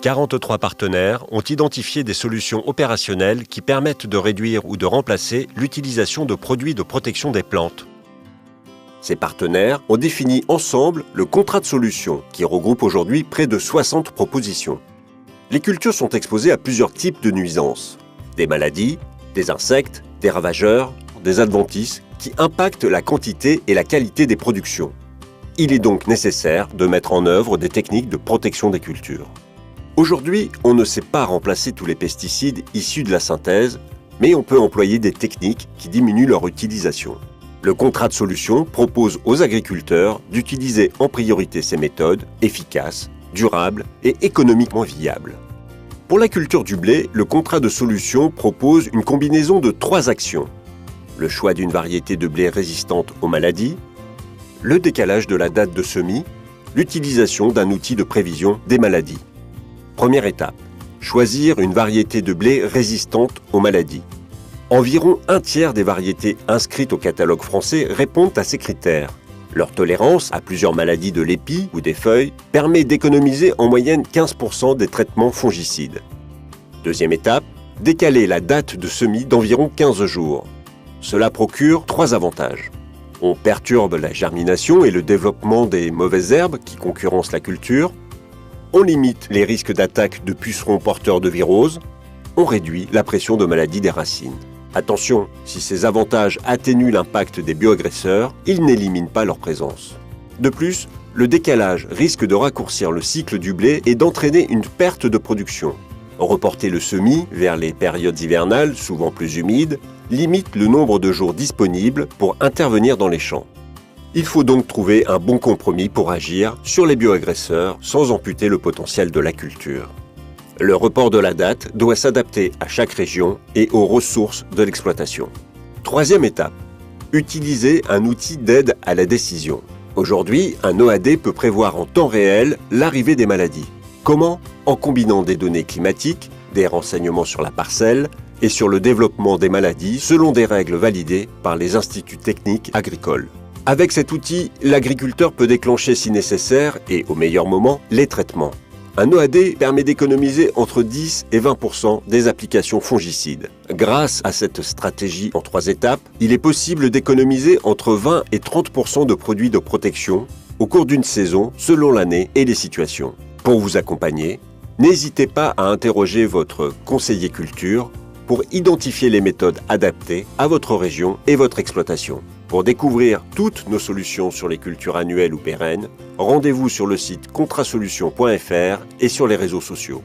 43 partenaires ont identifié des solutions opérationnelles qui permettent de réduire ou de remplacer l'utilisation de produits de protection des plantes. Ces partenaires ont défini ensemble le contrat de solution qui regroupe aujourd'hui près de 60 propositions. Les cultures sont exposées à plusieurs types de nuisances. Des maladies, des insectes, des ravageurs, des adventices qui impactent la quantité et la qualité des productions. Il est donc nécessaire de mettre en œuvre des techniques de protection des cultures. Aujourd'hui, on ne sait pas remplacer tous les pesticides issus de la synthèse, mais on peut employer des techniques qui diminuent leur utilisation. Le contrat de solution propose aux agriculteurs d'utiliser en priorité ces méthodes efficaces, durables et économiquement viables. Pour la culture du blé, le contrat de solution propose une combinaison de 3 actions. Le choix d'une variété de blé résistante aux maladies, le décalage de la date de semis, l'utilisation d'un outil de prévision des maladies. Première étape, choisir une variété de blé résistante aux maladies. Environ un tiers des variétés inscrites au catalogue français répondent à ces critères. Leur tolérance à plusieurs maladies de l'épi ou des feuilles permet d'économiser en moyenne 15% des traitements fongicides. Deuxième étape, décaler la date de semis d'environ 15 jours. Cela procure 3 avantages. On perturbe la germination et le développement des mauvaises herbes qui concurrencent la culture. On limite les risques d'attaque de pucerons porteurs de viroses. On réduit la pression de maladie des racines. Attention, si ces avantages atténuent l'impact des bioagresseurs, ils n'éliminent pas leur présence. De plus, le décalage risque de raccourcir le cycle du blé et d'entraîner une perte de production. Reporter le semis vers les périodes hivernales, souvent plus humides, limite le nombre de jours disponibles pour intervenir dans les champs. Il faut donc trouver un bon compromis pour agir sur les bioagresseurs sans amputer le potentiel de la culture. Le report de la date doit s'adapter à chaque région et aux ressources de l'exploitation. Troisième étape, utiliser un outil d'aide à la décision. Aujourd'hui, un OAD peut prévoir en temps réel l'arrivée des maladies. Comment ? En combinant des données climatiques, des renseignements sur la parcelle et sur le développement des maladies selon des règles validées par les instituts techniques agricoles. Avec cet outil, l'agriculteur peut déclencher si nécessaire et au meilleur moment les traitements. Un OAD permet d'économiser entre 10 et 20% des applications fongicides. Grâce à cette stratégie en 3 étapes, il est possible d'économiser entre 20 et 30% de produits de protection au cours d'une saison selon l'année et les situations. Pour vous accompagner, n'hésitez pas à interroger votre conseiller culture pour identifier les méthodes adaptées à votre région et votre exploitation. Pour découvrir toutes nos solutions sur les cultures annuelles ou pérennes, rendez-vous sur le site contrasolutions.fr et sur les réseaux sociaux.